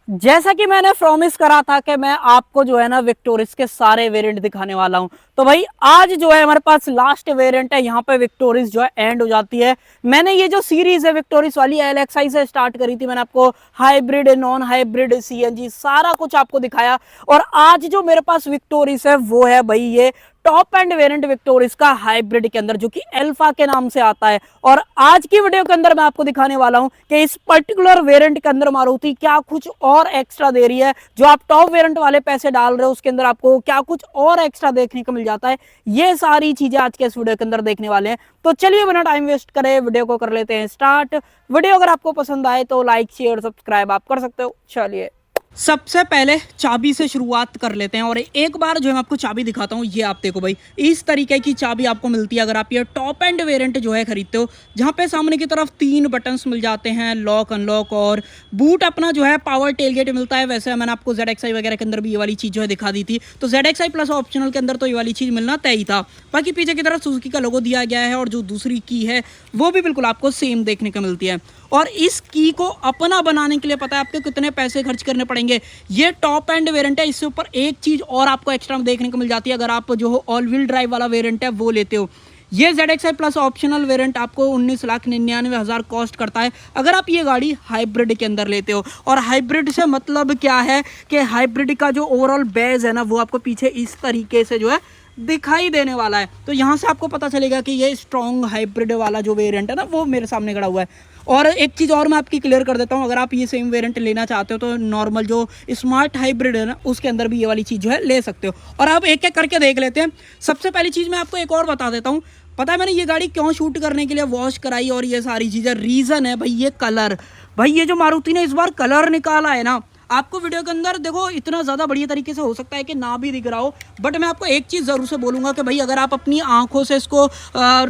जैसा कि मैंने प्रॉमिस करा था कि मैं आपको जो है ना विक्टोरिस के सारे वेरिएंट दिखाने वाला हूं, तो भाई आज जो है हमारे पास लास्ट वेरिएंट है। यहाँ पे विक्टोरिस जो है एंड हो जाती है। मैंने ये जो सीरीज है विक्टोरिस वाली एलएक्सआई से स्टार्ट करी थी। मैंने आपको हाइब्रिड, नॉन हाइब्रिड, सीएनजी सारा कुछ आपको दिखाया। और आज जो मेरे पास विक्टोरिस है वो है भाई ये टॉप एंड वेरिएंट विक्टोरिस का हाइब्रिड के अंदर, जो कि अल्फा के नाम से आता है। और आज की वीडियो के अंदर मैं आपको दिखाने वाला हूं कि इस पर्टिकुलर वेरिएंट के अंदर मारुति क्या कुछ और एक्स्ट्रा दे रही है। जो आप टॉप वेरिएंट वाले पैसे डाल रहे हो उसके अंदर आपको क्या कुछ और एक्स्ट्रा देखने को मिल जाता है। ये सारी चीजें आज के इस वीडियो के अंदर देखने वाले हैं। तो चलिए बिना टाइम वेस्ट करे वीडियो को कर लेते हैं स्टार्ट। वीडियो अगर आपको पसंद आए तो लाइक, शेयर, सब्सक्राइब आप कर सकते हो। चलिए सबसे पहले चाबी से शुरुआत कर लेते हैं और एक बार जो है मैं आपको चाबी दिखाता हूँ। ये आप देखो भाई, इस तरीके की चाबी आपको मिलती है अगर आप ये टॉप एंड वेरिएंट जो है खरीदते हो, जहाँ पे सामने की तरफ 3 बटन्स मिल जाते हैं, लॉक, अनलॉक, और बूट अपना जो है पावर टेलगेट मिलता है। वैसे मैंने आपको ZXi वगैरह के अंदर भी ये वाली चीज़ जो है दिखा दी थी, तो ZXi प्लस ऑप्शनल के अंदर तो ये वाली चीज़ मिलना तय ही था। बाकी पीछे की तरफ सुजुकी का लोगो दिया गया है और जो दूसरी की है वो भी बिल्कुल आपको सेम देखने को मिलती है। और इस की को अपना बनाने के लिए पता है आपको कितने पैसे खर्च करने पड़ेंगे। ये टॉप एंड वेरिएंट है, इससे ऊपर एक चीज और आपको एक्स्ट्रा देखने को मिल जाती है अगर आप जो ऑल व्हील ड्राइव वाला वेरिएंट है वो लेते हो। ये ZXi प्लस ऑप्शनल वेरिएंट आपको 19,99,000 कॉस्ट करता है अगर आप ये गाड़ी हाइब्रिड के अंदर लेते हो। और हाइब्रिड से मतलब क्या है कि हाइब्रिड का जो ओवरऑल बेस है ना वो आपको पीछे इस तरीके से जो है दिखाई देने वाला है। तो यहाँ से आपको पता चलेगा कि ये स्ट्रॉन्ग हाइब्रिड वाला जो वेरिएंट है ना वो मेरे सामने खड़ा हुआ है। और एक चीज़ और मैं आपकी क्लियर कर देता हूँ, अगर आप ये सेम वेरिएंट लेना चाहते हो तो नॉर्मल जो स्मार्ट हाइब्रिड है ना उसके अंदर भी ये वाली चीज़ जो है ले सकते हो। और अब एक एक करके देख लेते हैं। सबसे पहली चीज़ मैं आपको एक और बता देता हूँ। पता है मैंने ये गाड़ी क्यों शूट करने के लिए वॉश कराई और ये सारी चीज़ें, रीज़न है भाई ये कलर। भाई ये जो मारुति ने इस बार कलर निकाला है ना, आपको वीडियो के अंदर देखो इतना ज़्यादा बढ़िया तरीके से हो सकता है कि ना भी दिख रहा हो, बट मैं आपको एक चीज़ ज़रूर से बोलूँगा कि भाई अगर आप अपनी आंखों से इसको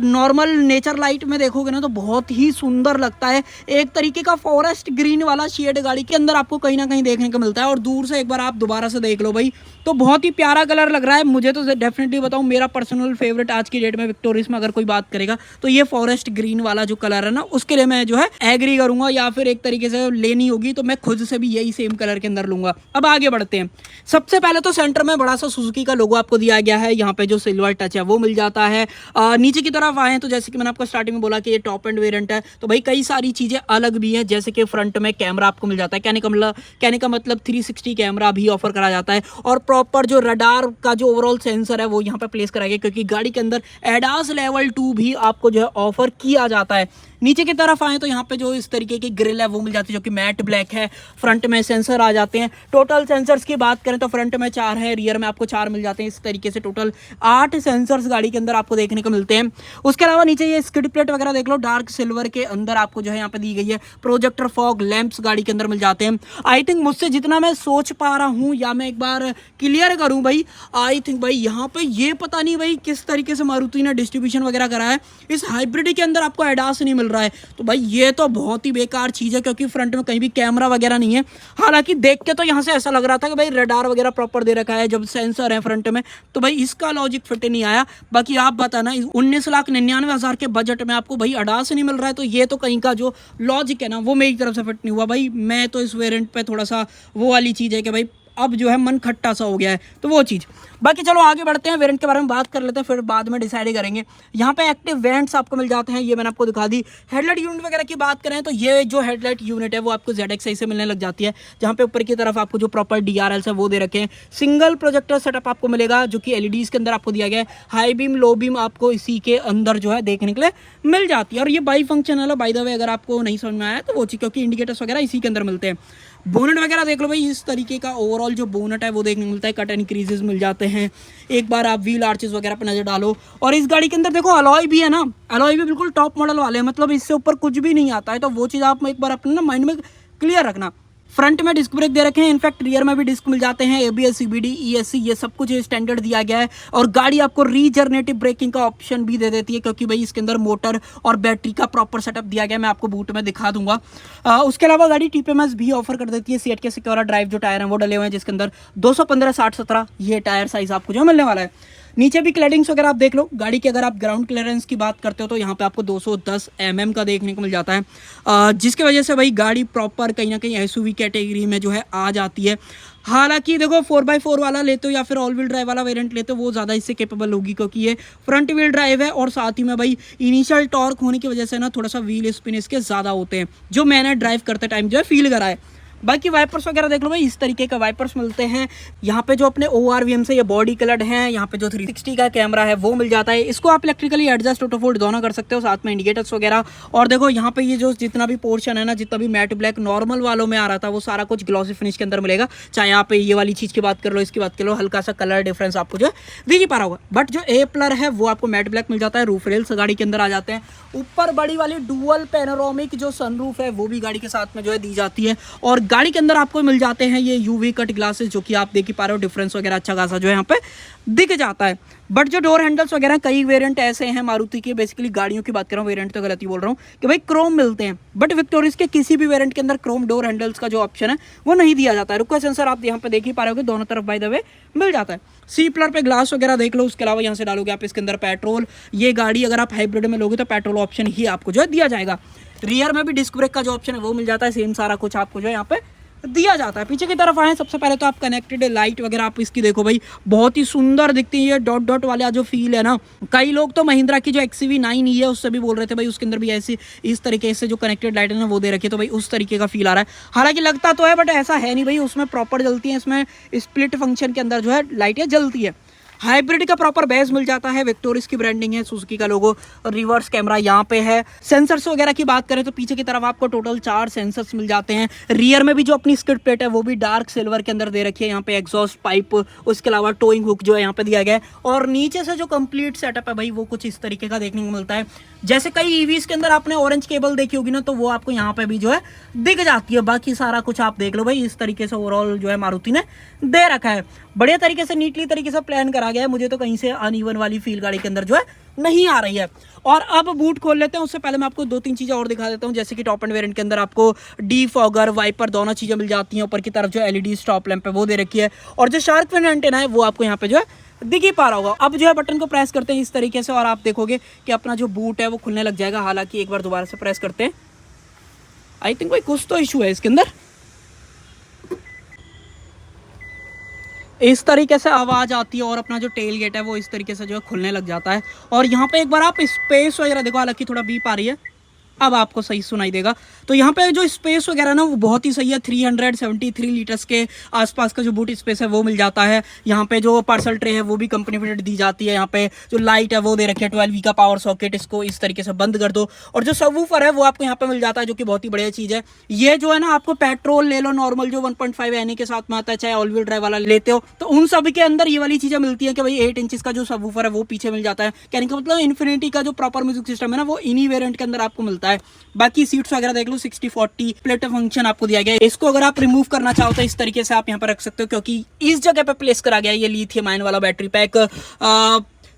नॉर्मल नेचर लाइट में देखोगे ना तो बहुत ही सुंदर लगता है। एक तरीके का फॉरेस्ट ग्रीन वाला शेड गाड़ी के अंदर आपको कहीं ना कहीं देखने को मिलता है। और दूर से एक बार आप दोबारा से देख लो भाई तो बहुत ही प्यारा कलर लग रहा है। मुझे तो डेफिनेटली बताऊँ मेरा पर्सनल फेवरेट आज की डेट में विक्टोरिस में अगर कोई बात करेगा तो ये फॉरेस्ट ग्रीन वाला जो कलर है ना उसके लिए मैं जो है एग्री करूँगा, या फिर एक तरीके से लेनी होगी तो मैं खुद से भी यही सेम कलर के अंदर लूंगा। अब आगे बढ़ते हैं। सबसे पहले तो सेंटर में बड़ा सा सुजुकी का लोगो आपको दिया गया है, यहाँ पे जो सिल्वर टच है वो मिल जाता है। नीचे की तरफ आए तो जैसे कि मैंने आपको स्टार्टिंग में बोला कि ये टॉप एंड वेरिएंट है तो भाई कई सारी चीजें अलग भी है, जैसे कि फ्रंट में कैमरा आपको मिल जाता है। कहने का मतलब 360 कैमरा भी ऑफर करा जाता है। और प्रॉपर जो रडार का जो ओवरऑल सेंसर है वो यहाँ पे प्लेस कराया गया, क्योंकि गाड़ी के अंदर एडास लेवल 2 भी आपको जो है ऑफर किया जाता है। नीचे की तरफ आए तो यहाँ पे जो इस तरीके की ग्रिल है वो मिल जाती है जो कि मैट ब्लैक है। फ्रंट में सेंसर आ जाते हैं। टोटल सेंसर्स की बात करें तो फ्रंट में 4 है, रियर में आपको 4 मिल जाते हैं। इस तरीके से टोटल 8 सेंसर्स गाड़ी के अंदर आपको देखने को मिलते हैं। उसके अलावा नीचे ये स्किड प्लेट वगैरह देख लो, डार्क सिल्वर के अंदर आपको जो है यहाँ पे दी गई है। प्रोजेक्टर फॉग लैंप्स गाड़ी के अंदर मिल जाते हैं। आई थिंक मुझसे जितना मैं सोच पा रहा हूँ या मैं एक बार क्लियर करूँ भाई, आई थिंक भाई यहाँ पे ये पता नहीं भाई किस तरीके से मारुति ने डिस्ट्रीब्यूशन वगैरह करा है, इस हाइब्रिड के अंदर आपको एडास नहीं मिल रहा है। तो भाई ये तो बहुत ही बेकार चीज़ है, क्योंकि फ्रंट में कहीं भी कैमरा वगैरह नहीं है। हालांकि देख के तो यहाँ से ऐसा लग रहा था कि भाई रडार वगैरह प्रॉपर दे रखा है, जब सेंसर है फ्रंट में तो भाई इसका लॉजिक फिट नहीं आया। बाकी आप बताना 19,99,000 के बजट में आपको भाई एडास नहीं मिल रहा है, तो ये तो कहीं का जो लॉजिक है ना वो मेरी तरफ से फिट नहीं हुआ भाई। मैं तो इस वेरिएंट पे थोड़ा सा वो वाली चीज़ है कि भाई अब जो है मन खट्टा सा हो गया है, तो वो चीज़। बाकी चलो आगे बढ़ते हैं, वेरिएंट के बारे में बात कर लेते हैं, फिर बाद में डिसाइड करेंगे। यहाँ पे एक्टिव वेरिएंट्स आपको मिल जाते हैं, ये मैंने आपको दिखा दी। हेडलाइट यूनिट वगैरह की बात करें तो ये जो हेडलाइट यूनिट है वो आपको ZXi से मिलने लग जाती है, जहाँ पे ऊपर की तरफ आपको जो प्रॉपर DRLs है वो दे रखे हैं। सिंगल प्रोजेक्टर सेटअप आपको मिलेगा जो कि LEDs के अंदर आपको दिया गया है। हाई बीम, लो बीम आपको इसी के अंदर जो है देखने के लिए मिल जाती है। और ये बाई फंक्शनल है बाय द वे, अगर आपको नहीं समझ में आया तो वो चीज़, क्योंकि इंडिकेटर्स वगैरह इसी के अंदर मिलते हैं। बोनट वगैरह देख लो भाई, इस तरीके का ओवरऑल जो बोनट है वो देखने को मिलता है। कट एंड क्रीजेस मिल जाते हैं। एक बार आप व्हील आर्चेस वगैरह पे नजर डालो। और इस गाड़ी के अंदर देखो अलॉय भी है ना, अलॉय भी बिल्कुल टॉप मॉडल वाले हैं, मतलब इससे ऊपर कुछ भी नहीं आता है। तो वो चीज़ आप एक बार अपने ना माइंड में क्लियर रखना। फ्रंट में डिस्क ब्रेक दे रखे हैं, इनफैक्ट रियर में भी डिस्क मिल जाते हैं। ABS, CBD, ESC ये सब कुछ स्टैंडर्ड दिया गया है। और गाड़ी आपको रीजनरेटिव ब्रेकिंग का ऑप्शन भी दे देती है, क्योंकि भाई इसके अंदर मोटर और बैटरी का प्रॉपर सेटअप दिया गया है। मैं आपको बूट में दिखा दूंगा। उसके अलावा गाड़ी TPMS भी ऑफर कर देती है। सीएट के सिक्योर ड्राइव जो टायर हैं वो डले हुए हैं, जिसके अंदर 215/60/17 ये टायर साइज आपको जो मिलने वाला है। नीचे भी क्लैडिंग्स वगैरह आप देख लो। गाड़ी की अगर आप ग्राउंड क्लियरेंस की बात करते हो तो यहाँ पे आपको 210 mm का देखने को मिल जाता है, जिसकी वजह से भाई गाड़ी प्रॉपर कहीं ना कहीं एसयूवी कैटेगरी में जो है आ जाती है। हालांकि देखो 4x4 वाला लेते हो या फिर ऑल व्हील ड्राइव वाला वेरिएंट लेते हो वो ज़्यादा इससे कैपेबल होगी, क्योंकि ये फ्रंट व्हील ड्राइव है और साथ ही में भाई इनिशियल टॉर्क होने की वजह से ना थोड़ा सा व्हील स्पिन इसके ज़्यादा होते हैं, जो मैंने ड्राइव करते टाइम जो है फील करा है। बाकी वाइपर्स वगैरह देख लो भाई, इस तरीके का वाइपर्स मिलते हैं। यहाँ पे जो अपने ORVM से ये बॉडी कलर्ड हैं, यहाँ पे जो 360 का कैमरा है वो मिल जाता है। इसको आप इलेक्ट्रिकली एडजस्ट ऑटो फोल्ड दोनों कर सकते हो, साथ में इंडिकेटर्स वगैरह। और देखो यहाँ पे ये जो जितना भी पोर्शन है ना, जितना भी मैट ब्लैक नॉर्मल वालों में आ रहा था वो सारा कुछ ग्लॉसी फिनिश के अंदर मिलेगा। चाहे आप ये वाली चीज़ की बात कर लो, इसकी बात कर लो, हल्का सा कलर डिफरेंस आपको जो है दिख ही पा रहा होगा। बट जो A-प्लर है वो आपको मैट ब्लैक मिल जाता है। रूफ रेल्स गाड़ी के अंदर आ जाते हैं। ऊपर बड़ी वाली डुअल पैनोरामिक जो सनरूफ है वो भी गाड़ी के साथ में जो है दी जाती है। और गाड़ी के अंदर आपको मिल जाते हैं ये UV कट ग्लासेस, जो कि आप देख ही पा रहे हो। डिफरेंस वगैरह अच्छा खासा जो है यहाँ पे दिख जाता है। बट जो डोर हैंडल्स वगैरह कई वेरिएंट ऐसे हैं मारुति के, बेसिकली गाड़ियों की बात कर रहा हूँ, वेरिएंट तो गलती बोल रहा हूँ, कि भाई क्रोम मिलते हैं। बट विक्टोरियस के किसी भी वेरिएंट के अंदर क्रोम डोर हैंडल्स का जो ऑप्शन है वो नहीं दिया जाता है। रुको सेंसर आप यहाँ पे देख ही पा रहे हो, दोनों तरफ बाय द वे मिल जाता है। C-प्लर पे ग्लास वगैरह देख लो। उसके अलावा यहाँ से डालोगे आप इसके अंदर पेट्रोल। ये गाड़ी अगर आप हाइब्रिड में लोगे तो पेट्रोल ऑप्शन ही आपको जो है दिया जाएगा। रियर में भी डिस्क ब्रेक का जो ऑप्शन है वो मिल जाता है। सेम सारा कुछ आपको जो है यहाँ पे दिया जाता है। पीछे की तरफ आए, सबसे पहले तो आप कनेक्टेड लाइट वगैरह आप इसकी देखो भाई, बहुत ही सुंदर दिखती है। ये डॉट डॉट वाला जो फील है ना, कई लोग तो महिंद्रा की जो XCV9 है उससे भी बोल रहे थे भाई उसके अंदर भी ऐसी इस तरीके से जो कनेक्टेड लाइट है ना वो दे रखी है, तो भाई उस तरीके का फील आ रहा है। हालांकि लगता तो है बट ऐसा है नहीं भाई, उसमें प्रॉपर जलती है। इसमें स्प्लिट फंक्शन के अंदर जो है लाइटें जलती है। हाइब्रिड का प्रॉपर बेस मिल जाता है। विक्टोरियस की ब्रांडिंग है, सुजुकी का लोगो, रिवर्स कैमरा यहाँ पे है। सेंसर्स वगैरह की बात करें तो पीछे की तरफ आपको टोटल 4 सेंसर्स मिल जाते हैं। रियर में भी जो अपनी स्किड प्लेट है वो भी डार्क सिल्वर के अंदर दे रखी है। यहाँ पे एग्जॉस्ट पाइप, उसके अलावा टोइंग हुक जो है यहाँ पे दिया गया है। और नीचे से जो कंप्लीट सेटअप है भाई वो कुछ इस तरीके का देखने को मिलता है। जैसे कई ईवीज के अंदर आपने ऑरेंज केबल देखी होगी ना, तो वो आपको यहाँ पे भी जो है दिख जाती है। बाकी सारा कुछ आप देख लो भाई, इस तरीके से ओवरऑल जो है मारुति ने दे रखा है। बढ़िया तरीके से नीटली तरीके से प्लान करा गया है। मुझे तो कहीं से अनइवन वाली फील गाड़ी के अंदर जो है नहीं आ रही है। और अब बूट खोल लेते हैं, उससे पहले मैं आपको 2-3 चीजें और दिखा देता हूँ। जैसे कि टॉप एंड वेरिएंट के अंदर आपको डीफॉगर, वाइपर दोनों चीजें मिल जाती हैं। ऊपर की तरफ जो LED स्टॉप लैंप है वो दे रखी है। और जो शार्क फिन एंटेना है वो आपको यहाँ पे जो है दिख ही पा रहा होगा। अब जो है बटन को प्रेस करते हैं इस तरीके से और आप देखोगे कि अपना जो बूट है वो खुलने लग जाएगा। हालांकि एक बार दोबारा से प्रेस करते हैं, आई थिंक भाई कुछ तो इशू है इसके अंदर। इस तरीके से आवाज़ आती है और अपना जो टेल गेट है वो इस तरीके से जो है खुलने लग जाता है। और यहाँ पे एक बार आप स्पेस वगैरह देखो, हालांकि थोड़ा बीप आ रही है, अब आपको सही सुनाई देगा। तो यहाँ पे जो स्पेस वगैरह ना वो बहुत ही सही है। 373 लीटर्स के आसपास का जो बूट स्पेस है वो मिल जाता है। यहाँ पे जो पार्सल ट्रे है वो भी कंपनी फिटेड दी जाती है। यहाँ पे जो लाइट है वो दे रखी है 12V का पावर सॉकेट, इसको इस तरीके से बंद कर दो। और जो सबवूफर है वो आपको यहाँ पे मिल जाता है, जो कि बहुत ही बढ़िया चीज़ है। ये जो है ना, आपको पेट्रोल ले लो नॉर्मल जो 1.5 NA के साथ में आता है, चाहे ऑल व्हील ड्राइव वाला लेते हो, तो उन सभी के अंदर ये वाली चीज़ें मिलती है कि भाई 8 इंचेस का जो सबवूफर है वो पीछे मिल जाता है। कहने का मतलब इन्फिनिटी का जो प्रॉपर म्यूजिक सिस्टम है ना वो इन्हीं वेरिएंट के अंदर आपको मिलता है। बाकी सीट्स वगैरह देख लो, 60-40 प्लेट फंक्शन आपको दिया गया है। इसको अगर आप रिमूव करना चाहो तो इस तरीके से आप यहाँ पर रख सकते हो, क्योंकि इस जगह पे प्लेस करा गया है ये लिथियम आयन वाला बैटरी पैक।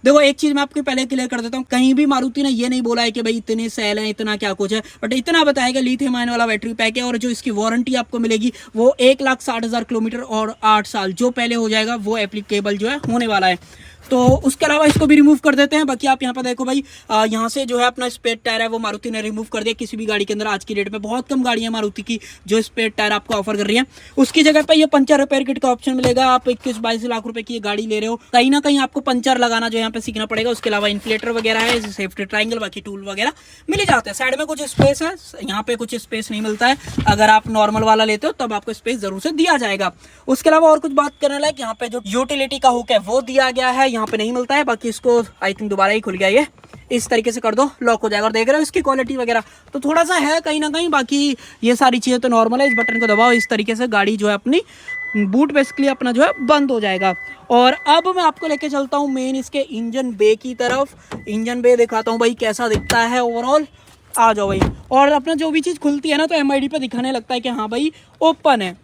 देखो एक चीज मैं आपको पहले क्लियर कर देता हूँ, कहीं भी मारुति ने ये नहीं बोला है कि भाई इतने सेल हैं, इतना क्या कुछ है, बट इतना बताया कि लिथियम आयन वाला बैटरी पैक है। और जो इसकी वारंटी आपको मिलेगी वो 1,60,000 किलोमीटर और 8 साल, जो पहले हो जाएगा वो एप्लीकेबल जो है होने वाला है। तो उसके अलावा इसको भी रिमूव कर देते हैं। बाकी आप यहाँ पर देखो भाई, यहाँ से जो है अपना स्पेयर टायर है वो मारुति ने रिमूव कर दिया। किसी भी गाड़ी के अंदर आज की डेट में बहुत कम गाड़ियाँ मारुति की जो स्पेयर टायर आपको ऑफर कर रही है। उसकी जगह पे ये पंचर रिपेयर किट का ऑप्शन मिलेगा। आप 21-22 लाख रुपए की ये गाड़ी ले रहे हो, कहीं ना कहीं आपको पंचर लगाना जो यहाँ पे सीखना पड़ेगा। उसके अलावा इन्फ्लेटर वगैरह है, सेफ्टी ट्रायंगल, बाकी टूल वगैरह मिल जाते हैं। साइड में कुछ स्पेस है, यहाँ पे कुछ स्पेस नहीं मिलता है। अगर आप नॉर्मल वाला लेते हो तब आपको स्पेस जरूर से दिया जाएगा। उसके अलावा और कुछ बात करने लायक, यहाँ पे जो यूटिलिटी का हुक है वो दिया गया है, यहाँ पे नहीं मिलता है। बाकी इसको आई थिंक दोबारा ही खुल गया, ये इस तरीके से कर दो लॉक हो जाएगा। और देख रहे हो इसकी क्वालिटी वगैरह तो थोड़ा सा है कहीं ना कहीं, बाकी ये सारी चीजें तो नॉर्मल है। इस बटन को दबाओ, इस तरीके से गाड़ी जो है अपनी बूट बेसिकली अपना जो है बंद हो जाएगा। और अब मैं आपको लेके चलता हूँ मेन इसके इंजन बे की तरफ। इंजन बे दिखाता हूँ भाई कैसा दिखता है ओवरऑल। आ जाओ भाई। और अपना जो भी चीज़ खुलती है ना तो MID पे दिखाने लगता है कि हाँ भाई ओपन है।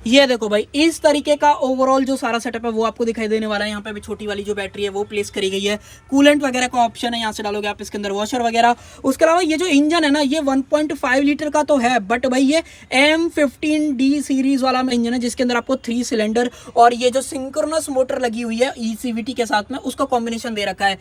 ये देखो भाई, इस तरीके का ओवरऑल जो सारा सेटअप है वो आपको दिखाई देने वाला है। यहाँ पे भी छोटी वाली जो बैटरी है वो प्लेस करी गई है। कूलेंट वगैरह का ऑप्शन है, यहाँ से डालोगे आप इसके अंदर वॉशर वगैरह। उसके अलावा ये जो इंजन है ना, ये 1.5 लीटर का तो है, बट भाई ये M15D सीरीज वाला इंजन है, जिसके अंदर आपको 3 सिलेंडर और ये जो सिंक्रोनस मोटर लगी हुई है ECVT के साथ में, उसका कॉम्बिनेशन दे रखा है,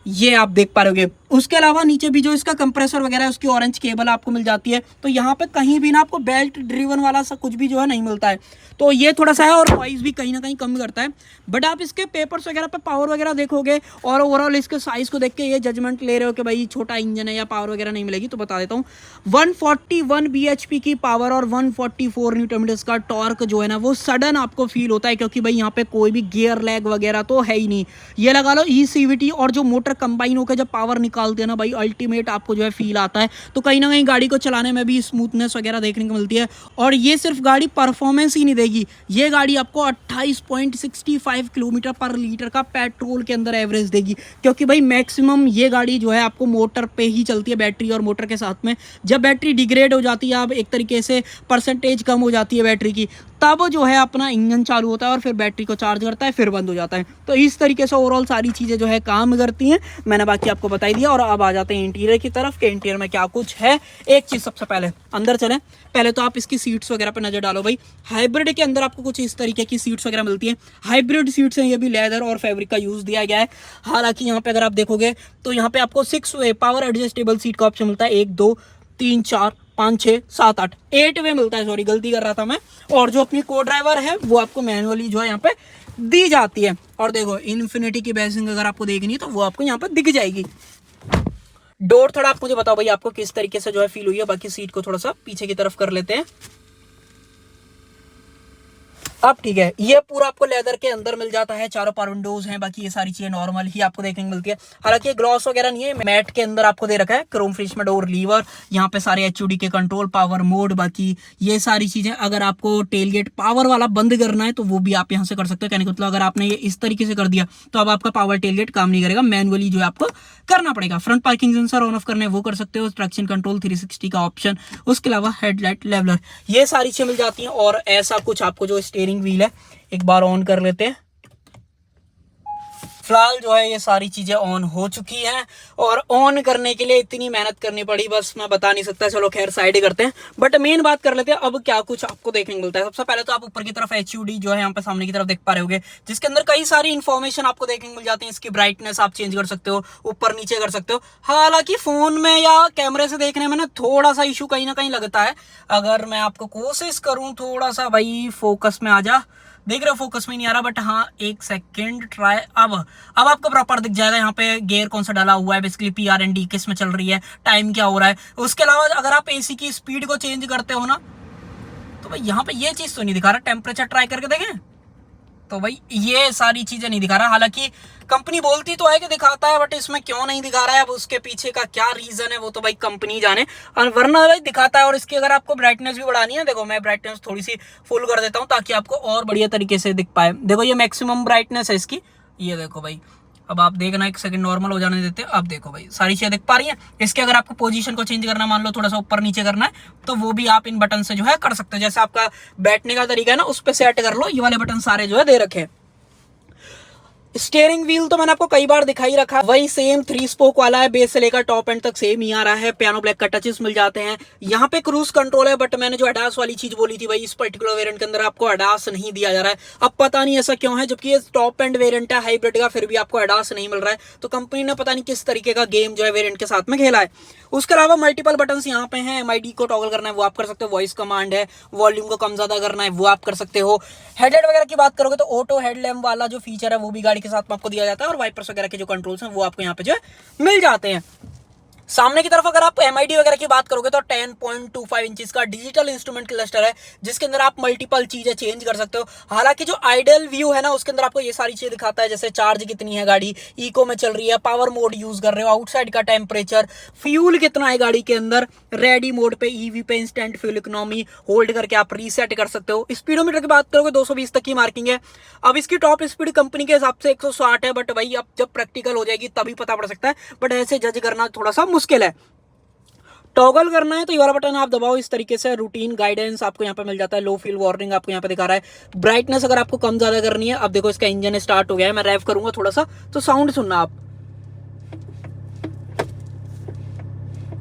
ये आप देख पा रहे हो। उसके अलावा नीचे भी जो इसका कंप्रेसर वगैरह है उसकी ऑरेंज केबल आपको मिल जाती है। तो यहाँ पे कहीं भी ना आपको बेल्ट ड्रिवन वाला सा कुछ भी जो है नहीं मिलता है, तो ये थोड़ा सा है और नॉइज भी कहीं ना कहीं कम करता है। बट आप इसके पेपर्स वगैरह पे पावर वगैरह देखोगे और ओवरऑल इसके साइज को देख के ये जजमेंट ले रहे हो कि भाई छोटा इंजन है या पावर वगैरह नहीं मिलेगी, तो बता देता हूँ 141 bhp की पावर और 144 न्यूटन मीटर्स का टॉर्क जो है ना वो सडन आपको फील होता है, क्योंकि भाई यहाँ पे कोई भी गियर लैग वगैरह तो है ही नहीं। ये लगा लो ECVT और जो मोटर कंबाइन होकर जब पावर निकालते हैं ना भाई, अल्टीमेट आपको जो है फील आता है। तो कहीं ना कहीं गाड़ी को चलाने में भी स्मूथनेस वगैरह देखने को मिलती है। और ये सिर्फ गाड़ी परफॉर्मेंस ही नहीं देगी, ये गाड़ी आपको 28.65 किलोमीटर पर लीटर का पेट्रोल के अंदर एवरेज देगी, क्योंकि भाई मैक्सिमम ये गाड़ी जो है आपको मोटर पे ही चलती है, बैटरी और मोटर के साथ में। जब बैटरी डिग्रेड हो जाती है, अब एक तरीके से परसेंटेज कम हो जाती है बैटरी की, तब जो है अपना इंजन चालू होता है और फिर बैटरी को चार्ज करता है, फिर बंद हो जाता है। तो इस तरीके से ओवरऑल सारी चीज़ें जो है काम करती हैं। मैंने बाकी आपको बताई दिया। और अब आ जाते हैं इंटीरियर की तरफ कि इंटीरियर में क्या कुछ है। एक चीज़ सबसे पहले अंदर चलें, पहले तो आप इसकी सीट्स वगैरह पे नज़र डालो भाई। हाइब्रिड के अंदर आपको कुछ इस तरीके की सीट्स वगैरह मिलती हैं। हाइब्रिड सीट्स हैं, ये भी लेदर और फैब्रिक का यूज़ दिया गया है। हालांकि यहाँ पे अगर आप देखोगे तो यहाँ पे आपको 6 वे पावर एडजस्टेबल सीट का ऑप्शन मिलता है। 1 2 3 4 5 6 7 8 8 वे मिलता है, सॉरी गलती कर रहा था मैं। और जो अपनी को ड्राइवर है वो आपको मैनुअली जो है यहाँ पे दी जाती है। और देखो इन्फिनिटी की बेसिंग अगर आपको देखनी है तो वो आपको यहाँ पर दिख जाएगी। डोर थोड़ा आप मुझे बताओ भाई आपको किस तरीके से जो है फील हुई है। बाकी सीट को थोड़ा सा पीछे की तरफ कर लेते हैं। अब ठीक है, ये पूरा आपको लेदर के अंदर मिल जाता है। चारों पावर विंडोज हैं, बाकी ये सारी चीजें नॉर्मल ही आपको देखने को मिलती है। हालांकि ग्लॉस वगैरह नहीं है, मैट के अंदर आपको दे रखा है। क्रोम फिनिश में डोर लीवर, यहाँ पे सारे HUD के कंट्रोल, पावर मोड, बाकी ये सारी चीजें। अगर आपको टेलगेट पावर वाला बंद करना है तो वो भी आप यहाँ से कर सकते हो। कहने का मतलब अगर आपने ये इस तरीके से कर दिया तो अब आपका पावर टेलगेट काम नहीं करेगा, मैनुअली जो है आपको करना पड़ेगा। Front parking sensor on off करने वो कर सकते हो। ट्रैक्शन कंट्रोल 360 का ऑप्शन, उसके अलावा हेडलाइट लेवलर, ये सारी चीजें मिल जाती हैं। और ऐसा कुछ आपको जो स्टीयरिंग व्हील है एक बार ऑन कर लेते हैं। फिलहाल जो है ये सारी चीजें ऑन हो चुकी हैं और ऑन करने के लिए इतनी मेहनत करनी पड़ी, बस मैं बता नहीं सकता। चलो खैर साइड करते हैं, बट मेन बात कर लेते हैं अब क्या कुछ आपको देखने को मिलता है। सबसे पहले तो आप ऊपर की तरफ HUD जो है यहाँ पे सामने की तरफ देख पा रहे होगे, जिसके अंदर कई सारी इन्फॉर्मेशन आपको देखने को मिल जाती है। इसकी ब्राइटनेस आप चेंज कर सकते हो, ऊपर नीचे कर सकते हो। हालांकि फोन में या कैमरे से देखने में ना थोड़ा सा इशू कहीं ना कहीं लगता है। अगर मैं आपको कोशिश करूं थोड़ा सा, भाई फोकस में आ जा, देख रहे हो फोकस में नहीं आ रहा, बट हाँ एक सेकेंड ट्राई। अब आपको प्रॉपर दिख जाएगा यहाँ पे गियर कौन सा डाला हुआ है, बेसिकली PRND किस में चल रही है, टाइम क्या हो रहा है। उसके अलावा अगर आप AC की स्पीड को चेंज करते हो ना तो भाई यहाँ पे ये चीज तो नहीं दिखा रहा। टेम्परेचर ट्राई करके देखें तो भाई ये सारी चीजें नहीं दिखा रहा। हालांकि कंपनी बोलती तो है कि दिखाता है, बट इसमें क्यों नहीं दिखा रहा है, अब उसके पीछे का क्या रीजन है वो तो भाई कंपनी जाने। और वरना भाई दिखाता है। और इसकी अगर आपको ब्राइटनेस भी बढ़ानी है, देखो मैं ब्राइटनेस थोड़ी सी फुल कर देता हूँ ताकि आपको और बढ़िया तरीके से दिख पाए। देखो ये मैक्सिमम ब्राइटनेस है इसकी, ये देखो भाई। अब आप देखना, एक सेकंड नॉर्मल हो जाने देते हैं। अब देखो भाई सारी चीजें दिख पा रही हैं। इसके अगर आपको पोजीशन को चेंज करना, मान लो थोड़ा सा ऊपर नीचे करना है, तो वो भी आप इन बटन से जो है कर सकते हो। जैसे आपका बैठने का तरीका है ना, उस पर सेट कर लो। ये वाले बटन सारे जो है दे रखे हैं। स्टीयरिंग व्हील तो मैंने आपको कई बार दिखाई रखा, वही सेम 3 स्पोक वाला है, बेस से लेकर टॉप एंड तक सेम ही आ रहा है। पियानो ब्लैक का टचेस मिल जाते हैं। यहाँ पे क्रूज कंट्रोल है, बट मैंने जो ADAS वाली चीज बोली थी भाई, इस पर्टिकुलर वेरिएंट के अंदर आपको ADAS नहीं दिया जा रहा है। अब पता नहीं ऐसा क्यों है, जबकि ये टॉप एंड वेरिएंट है हाइब्रिड का, फिर भी आपको ADAS नहीं मिल रहा है। तो कंपनी ने पता नहीं किस तरीके का गेम जो है वेरिएंट के साथ में खेला है। उसके अलावा मल्टीपल बटन्स यहाँ पे हैं। MID को टॉगल करना है वो आप कर सकते हो, वॉइस कमांड है, वॉल्यूम को कम ज्यादा करना है वो आप कर सकते हो। हेडलाइट वगैरह की बात करोगे तो ऑटो हेडलैम्प वाला जो फीचर है वो भी गाड़ी के साथ में आपको दिया जाता है। और वाइपर्स वगैरह के जो कंट्रोल्स हैं वो आपको यहाँ पे जो है मिल जाते हैं। सामने की तरफ अगर आप MID वगैरह की बात करोगे तो 10.25 इंचेस का डिजिटल इंस्ट्रूमेंट क्लस्टर है, जिसके अंदर आप मल्टीपल चीजें चेंज कर सकते हो। हालांकि जो आइडल व्यू है ना उसके अंदर आपको ये सारी चीजें दिखाता है, जैसे चार्ज कितनी है गाड़ी, इको में चल रही है, पावर मोड यूज कर रहे हो, आउटसाइड का टेम्परेचर, फ्यूल कितना है गाड़ी के अंदर, रेडी मोड पे, EV पे इंस्टेंट फ्यूल इकोनॉमी, होल्ड करके आप रीसेट कर सकते हो। स्पीडोमीटर की बात करोगे 220 तक की मार्किंग है। अब इसकी टॉप स्पीड कंपनी के हिसाब से 160 है, बट भाई अब जब प्रैक्टिकल हो जाएगी तभी पता पड़ सकता है, बट ऐसे जज करना थोड़ा सा मुश्किल है। टॉगल करना है तो ये वाला बटन आप दबाओ इस तरीके से, रूटीन गाइडेंस आपको यहाँ पे मिल जाता है, लो फ्यूल वार्निंग आपको यहाँ पे दिखा रहा है, ब्राइटनेस अगर आपको कम ज्यादा करनी है। अब देखो इसका इंजन स्टार्ट हो गया है, मैं रेव करूंगा थोड़ा सा तो साउंड सुनना आप,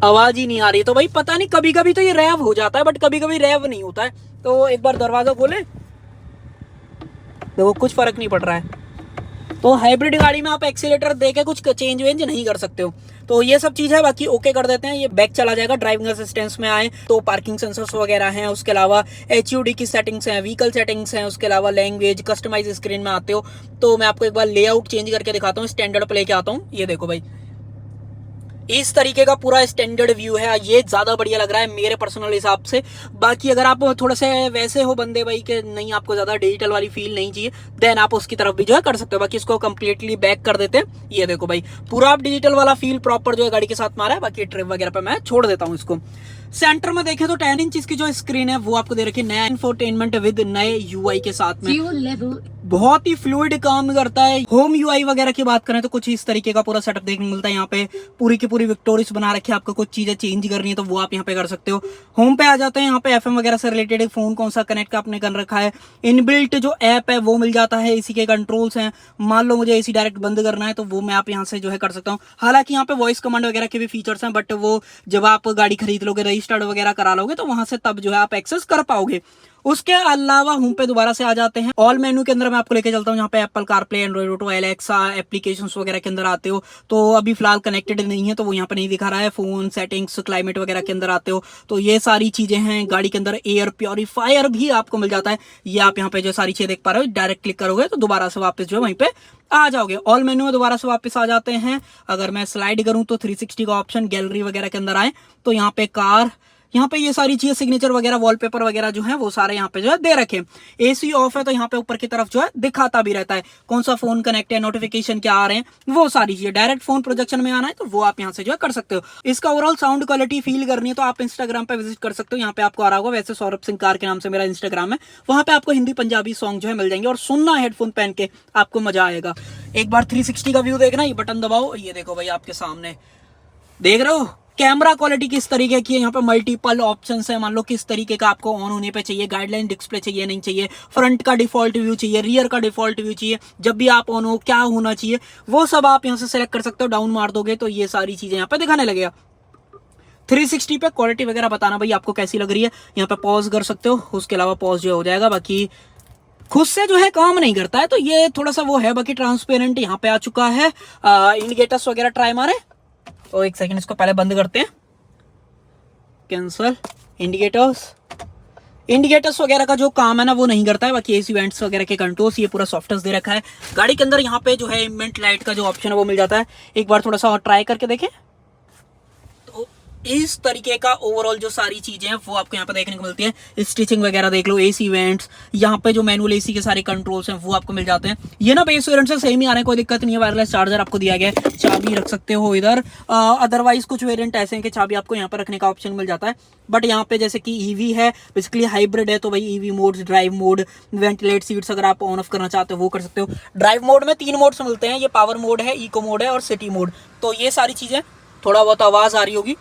आवाज ही नहीं आ रही। तो भाई पता नहीं, कभी कभी तो ये रेव हो जाता है बट कभी कभी रेव नहीं होता है। तो एक बार दरवाजा खोले, देखो कुछ फर्क नहीं पड़ रहा है। तो हाइब्रिड गाड़ी में आप एक्सीलेटर देके कुछ चेंज वेंज नहीं कर सकते हो। तो ये सब चीज है, बाकी ओके कर देते हैं। ये बैक चला जाएगा, ड्राइविंग असिस्टेंस में आए तो पार्किंग सेंसर्स वगैरह हैं, उसके अलावा HUD की सेटिंग्स हैं, व्हीकल सेटिंग्स हैं, उसके अलावा लैंग्वेज कस्टमाइज स्क्रीन में आते हो। तो मैं आपको एक बार लेआउट चेंज करके दिखाता हूँ, स्टैंडर्ड पे लेके आता हूँ। ये देखो भाई, इस तरीके का पूरा स्टैंडर्ड व्यू है, ये ज्यादा बढ़िया लग रहा है मेरे पर्सनल हिसाब से। बाकी अगर आप थोड़े से वैसे हो बंदे भाई के नहीं, आपको ज्यादा डिजिटल वाली फील नहीं चाहिए, देन आप उसकी तरफ भी जो है कर सकते हो। बाकी इसको कंप्लीटली बैक कर देते हैं। ये देखो भाई, पूरा आप डिजिटल वाला फील प्रॉपर जो है गाड़ी के साथ मारा है। बाकी ट्रिप वगैरह पे मैं छोड़ देता हूँ इसको। सेंटर में देखें तो 10 इंच की जो स्क्रीन है वो आपको दे रखी है, नया इंफोटेनमेंट विद नए UI के साथ में, बहुत ही फ्लूइड काम करता है। होम UI वगैरह की बात करें तो कुछ इस तरीके का पूरा सेटअप देखने को मिलता है। यहाँ पे पूरी की पूरी विक्टोरियस बना रखी है, आपको कुछ चीजें चेंज करनी है तो वो आप यहाँ पे कर सकते हो। होम पे आ जाते हैं, यहाँ पे FM वगैरह से रिलेटेड फोन कौन सा कनेक्ट आपने कर रखा है, इनबिल्ट जो ऐप है वो मिल जाता है, इसी के कंट्रोल्स हैं। मान लो मुझे AC डायरेक्ट बंद करना है तो वो मैं आप यहाँ से जो है कर सकता हूँ। हालांकि यहाँ पे वॉइस कमांड वगैरह के भी फीचर्स हैं, बट वो जब आप गाड़ी खरीद लोगे, रजिस्टर्ड वगैरह करा लोगे तो वहां से तब जो है आप एक्सेस कर पाओगे। उसके अलावा होम पे दोबारा से आ जाते हैं। ऑल मेन्यू के अंदर मैं आपको लेके चलता हूँ, यहाँ पे Apple CarPlay, Android auto, Alexa applications वगैरह के अंदर आते हो तो अभी फिलहाल कनेक्टेड नहीं है तो वो यहाँ पे नहीं दिखा रहा है। फोन सेटिंग्स, क्लाइमेट वगैरह के अंदर आते हो तो ये सारी चीजें हैं। गाड़ी के अंदर एयर प्योरीफायर भी आपको मिल जाता है। ये आप यहाँ पे जो सारी चीजें देख पा रहे हो, डायरेक्ट क्लिक करोगे तो दोबारा से वापस जो है वहीं पे आ जाओगे। ऑल मेन्यू में दोबारा से वापस आ जाते हैं। अगर मैं स्लाइड करूं तो 360 का ऑप्शन, गैलरी वगैरह के अंदर आए तो यहाँ पे कार, यहाँ पे ये सारी चीजें सिग्नेचर वगैरह, वॉलपेपर वगैरह जो है वो सारे यहाँ पे जो है दे रखे। AC ऑफ है तो यहाँ पे ऊपर की तरफ जो है दिखाता भी रहता है कौन सा फोन कनेक्ट है, नोटिफिकेशन क्या आ रहे हैं, वो सारी चीजें। डायरेक्ट फोन प्रोजेक्शन में आना है तो वो आप यहाँ से जो है कर सकते हो। इसका ओवरऑल साउंड क्वालिटी फील करनी है तो आप इंस्टाग्राम पे विजिट कर सकते हो, यहाँ पे आपको आ रहा होगा, वैसे सौरभ सिंह कार के नाम से मेरा इंस्टाग्राम है, वहां पे आपको हिंदी पंजाबी सॉन्ग जो है मिल जाएंगे और सुनना हेडफोन पहन के, आपको मजा आएगा। एक बार 360 का व्यू देखना, ये बटन दबाओ, ये देखो भाई आपके सामने देख रहे हो कैमरा क्वालिटी किस तरीके की है। यहाँ पे मल्टीपल ऑप्शंस है, मान लो किस तरीके का आपको ऑन होने पे चाहिए, गाइडलाइन डिस्प्ले चाहिए नहीं चाहिए, फ्रंट का डिफॉल्ट व्यू चाहिए, रियर का डिफॉल्ट व्यू चाहिए, जब भी आप ऑन हो क्या होना चाहिए वो सब आप यहाँ से सेलेक्ट कर सकते हो। डाउन मार दोगे तो ये सारी चीजें यहाँ पे दिखाने लगेगा। 360 पे क्वालिटी वगैरह बताना भाई आपको कैसी लग रही है। यहाँ पे पॉज कर सकते हो, उसके अलावा पॉज जो हो जाएगा, बाकी खुद से जो है काम नहीं करता है तो ये थोड़ा सा वो है। बाकी ट्रांसपेरेंट यहाँ पे आ चुका है। इंडिकेटर्स वगैरह ट्राई मारे तो एक सेकंड इसको पहले बंद करते हैं, कैंसल। इंडिकेटर्स वगैरह का जो काम है ना वो नहीं करता है। बाकी AC वेंट्स वगैरह के कंट्रोल्स, ये पूरा सॉफ्टवेयर दे रखा है गाड़ी के अंदर। यहाँ पे जो है इवेंट लाइट का जो ऑप्शन है वो मिल जाता है। एक बार थोड़ा सा और ट्राई करके देखें तो इस तरीके का ओवरऑल जो सारी चीजें हैं वो आपको यहाँ पे देखने को मिलती है। स्टिचिंग वगैरह देख लो, AC वेंट्स, यहाँ पे जो मैनुअल AC के सारे कंट्रोल्स हैं वो आपको मिल जाते हैं। ये ना बेस वेरिएंट से सेम ही आ रहे हैं, कोई दिक्कत नहीं है। वायरलेस चार्जर आपको दिया गया है, चाबी रख सकते हो इधर। अदरवाइज कुछ वेरिएंट ऐसे हैं कि चाबी आपको यहाँ पर रखने का ऑप्शन मिल जाता है। बट यहाँ पे जैसे कि EV है, बेसिकली हाइब्रिड है तो भाई EV mode, drive mode, ventilate seats अगर आप ऑन ऑफ करना चाहते हो वो कर सकते हो। ड्राइव मोड में 3 मोड्स मिलते हैं, ये पावर मोड है, इको मोड है और सिटी मोड। तो ये सारी चीजें, थोड़ा बहुत आवाज आ रही होगी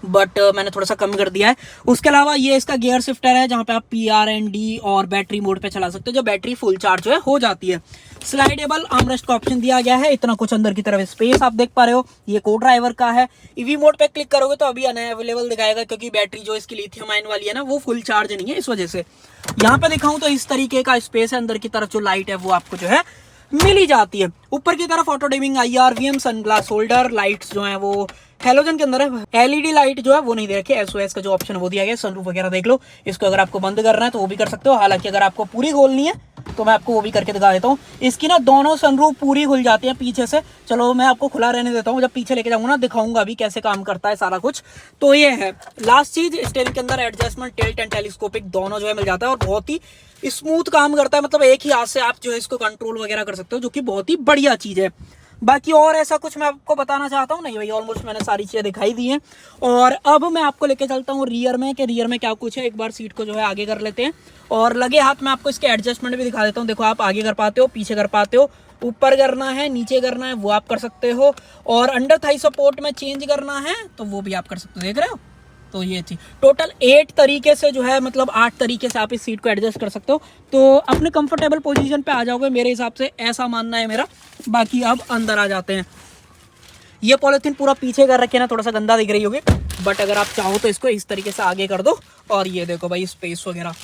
बट मैंने थोड़ा सा कम कर दिया है। उसके अलावा ये इसका गियर शिफ्टर है जहां पे आप PRND और बैटरी मोड पे चला सकते हो, जो बैटरी फुल चार्ज जो है हो जाती है। स्लाइडेबल आर्मरेस्ट का ऑप्शन दिया गया है, इतना कुछ अंदर की तरफ स्पेस आप देख पा रहे हो। ये को ड्राइवर का है। EV मोड पे क्लिक करोगे तो अभी अनअवेलेबल दिखाएगा क्योंकि बैटरी जो इसकी लिथियम आयन वाली है ना वो फुल चार्ज नहीं है, इस वजह से। यहाँ पे दिखाऊं तो इस तरीके का स्पेस है, अंदर की तरफ जो लाइट है वो आपको जो है मिल ही जाती है। ऊपर की तरफ auto dimming IR, VM, sunglass holder, lights जो है वो हेलोजन के अंदर है। LED लाइट जो है वो नहीं दे रखी, SOS का जो ऑप्शन वो दिया गया। सनरूफ वगैरह देख लो, इसको अगर आपको बंद करना है तो वो भी कर सकते हो। हालांकि अगर आपको पूरी खोलनी है तो मैं आपको वो भी करके दिखा देता हूँ। इसकी ना दोनों सनरूफ पूरी खुल जाती है पीछे से। चलो मैं आपको खुला रहने देता हूँ, जब पीछे लेके जाऊंगा ना दिखाऊंगा अभी कैसे काम करता है सारा कुछ। तो ये है लास्ट चीज, स्टीयरिंग के अंदर एडजस्टमेंट टिल्ट एंड टेलीस्कोपिक दोनों जो है मिल जाता है और बहुत ही स्मूथ काम करता है। मतलब एक ही हाथ से आप जो है इसको कंट्रोल वगैरह कर सकते हो, जो कि बहुत ही बढ़िया चीज है। बाकी और ऐसा कुछ मैं आपको बताना चाहता हूँ नहीं भाई, ऑलमोस्ट मैंने सारी चीजें दिखाई दी हैं। और अब मैं आपको लेके चलता हूँ रियर में, कि रियर में क्या कुछ है। एक बार सीट को जो है आगे कर लेते हैं और लगे हाथ में आपको इसके एडजस्टमेंट भी दिखा देता हूँ। देखो आप आगे कर पाते हो, पीछे कर पाते हो, ऊपर करना है, नीचे करना है, वो आप कर सकते हो। और अंडर थाई सपोर्ट में चेंज करना है तो वो भी आप कर सकते हो, देख रहे हो। तो ये थी टोटल 8 तरीके से जो है, मतलब 8 तरीके से आप इस सीट को एडजस्ट कर सकते हो। तो अपने कंफर्टेबल पोजीशन पे आ जाओगे, मेरे हिसाब से ऐसा मानना है मेरा। बाकी अब अंदर आ जाते हैं। ये पॉलिथीन पूरा पीछे कर रखे ना, थोड़ा सा गंदा दिख रही होगी, बट अगर आप चाहो तो इसको इस तरीके से आगे कर दो। और ये देखो भाई स्पेस वगैरह,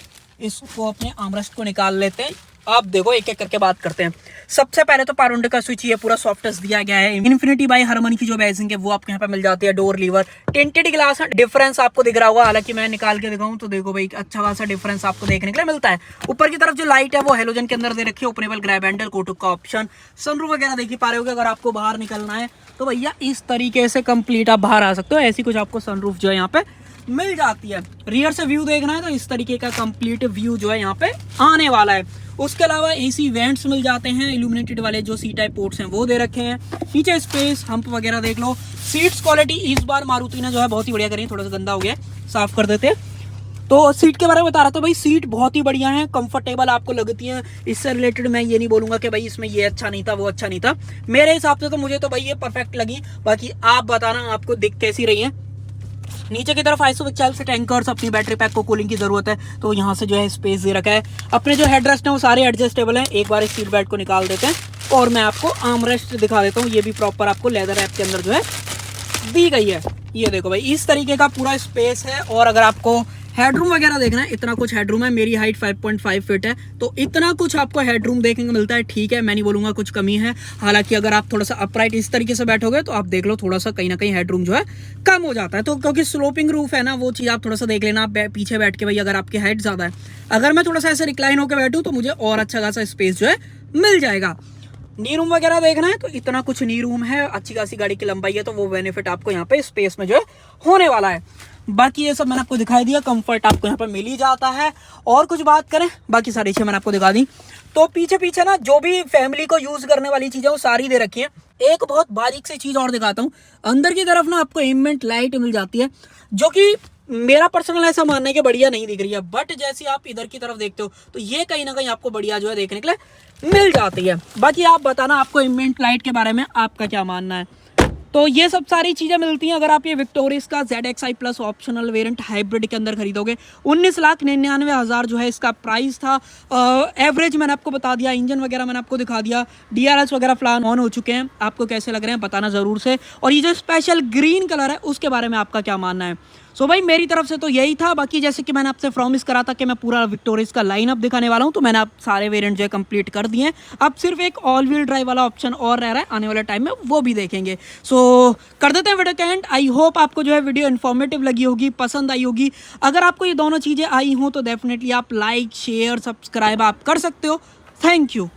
इसको अपने आर्मरेस्ट को निकाल लेते हैं। आप देखो एक एक करके बात करते हैं। सबसे पहले तो पारुंडे का स्विच ये पूरा सॉफ्ट टच दिया गया है। इन्फिनिटी बाय हरमन की जो बैजिंग है वो आपको यहाँ पे मिल जाती है। Door lever, tinted glass, difference आपको दिख रहा होगा, हालांकि मैं निकाल के दिखाऊं तो देखो भाई अच्छा खासा डिफरेंस आपको देखने के लिए मिलता है। ऊपर की तरफ जो लाइट है वो हैलोजन के अंदर दे रखी है। ओपनेबल ग्रैब हैंडल, कोटुक का ऑप्शन, सनरूफ वगैरह देख ही पा रहे होगे। अगर आपको बाहर निकलना है तो भैया इस तरीके से कंप्लीट आप बाहर आ सकते हो। ऐसी कुछ आपको सनरूफ जो है यहाँ पे मिल जाती है। रियर से व्यू देखना है तो इस तरीके का कंप्लीट व्यू जो है यहाँ पे आने वाला है। उसके अलावा एसी वेंट्स मिल जाते हैं, इल्यूमिनेटेड वाले जो सी टाइप पोर्ट्स हैं वो दे रखे हैं। नीचे स्पेस, हम्प वगैरह देख लो। सीट्स क्वालिटी इस बार मारुति ने जो है बहुत ही बढ़िया करी है। थोड़ा सा गंदा हो गया है, साफ कर देते हैं। तो सीट के बारे में बता रहा था भाई, सीट बहुत ही बढ़िया है, कंफर्टेबल आपको लगती है। इससे रिलेटेड मैं ये नहीं बोलूंगा कि भाई इसमें ये अच्छा नहीं था वो अच्छा नहीं था। मेरे हिसाब से तो मुझे तो भाई ये परफेक्ट लगी। बाकी आप बताना आपको दिख कैसी रही है। नीचे की तरफ आइसोविक से टैंकर्स, अपनी बैटरी पैक को कूलिंग की जरूरत है तो यहाँ से जो है स्पेस दे रखा है। अपने जो हेडरेस्ट है वो सारे एडजस्टेबल हैं। एक बार इस सीट बेल्ट को निकाल देते हैं और मैं आपको आर्मरेस्ट दिखा देता हूँ। ये भी प्रॉपर आपको लेदर रैप के अंदर जो है दी गई है। ये देखो भाई इस तरीके का पूरा स्पेस है। और अगर आपको हेडरूम वगैरह देखना है, इतना कुछ हेडरूम है। मेरी हाइट 5.5 फीट है तो इतना कुछ आपको हेडरूम देखने को मिलता है। ठीक है, मैं नहीं बोलूंगा कुछ कमी है। हालांकि अगर आप थोड़ा सा अपराइट इस तरीके से बैठोगे तो आप देख लो थोड़ा सा कहीं ना कहीं हेडरूम जो है कम हो जाता है। तो क्योंकि स्लोपिंग रूफ है ना, वो चीज़ आप थोड़ा सा देख लेना। आप पीछे बैठ के भाई अगर आपकी हाइट ज़्यादा है, अगर मैं थोड़ा सा ऐसे रिक्लाइन होकर बैठूँ तो मुझे और अच्छा खासा स्पेस जो है मिल जाएगा। नी रूम वगैरह देखना है तो इतना कुछ नी रूम है। अच्छी खासी गाड़ी की लंबाई है तो वो बेनिफिट आपको यहाँ पे स्पेस में जो है होने वाला है। बाकी ये सब मैंने आपको दिखाई दिया, कंफर्ट आपको यहाँ पर मिल ही जाता है। और कुछ बात करें, बाकी सारी चीजें मैंने आपको दिखा दी। तो पीछे पीछे ना जो भी फैमिली को यूज करने वाली चीजें वो सारी दे रखी है। एक बहुत बारीक सी चीज और दिखाता हूँ। अंदर की तरफ ना आपको एम्बिएंट लाइट मिल जाती है, जो कि मेरा पर्सनल ऐसा मानना है कि बढ़िया नहीं दिख रही है। बट जैसे आप इधर की तरफ देखते हो तो ये कहीं ना कहीं आपको बढ़िया जो है देखने के लिए मिल जाती है। बाकी आप बताना आपको एम्बिएंट लाइट के बारे में आपका क्या मानना है। तो ये सब सारी चीज़ें मिलती हैं अगर आप ये विक्टोरिस का ZXi plus optional variant hybrid के अंदर खरीदोगे। 19,99,000 जो है इसका प्राइस था। एवरेज मैंने आपको बता दिया, इंजन वगैरह मैंने आपको दिखा दिया, DRS वगैरह प्लान ऑन हो चुके हैं। आपको कैसे लग रहे हैं बताना ज़रूर से। और ये जो स्पेशल ग्रीन कलर है उसके बारे में आपका क्या मानना है। सो भाई मेरी तरफ से तो यही था। बाकी जैसे कि मैंने आपसे प्रॉमिस करा था कि मैं पूरा विक्टोरिस का लाइनअप दिखाने वाला हूं, तो मैंने आप सारे वेरिएंट जो है कंप्लीट कर दिए हैं। अब सिर्फ एक ऑल व्हील ड्राइव वाला ऑप्शन और रह रहा है, आने वाले टाइम में वो भी देखेंगे। सो कर देते हैं वीडियो का एंड। आई होप आपको जो है वीडियो इन्फॉर्मेटिव लगी होगी, पसंद आई होगी। अगर आपको ये दोनों चीज़ें आई हों तो डेफिनेटली आप लाइक, शेयर, सब्सक्राइब आप कर सकते हो। Thank you.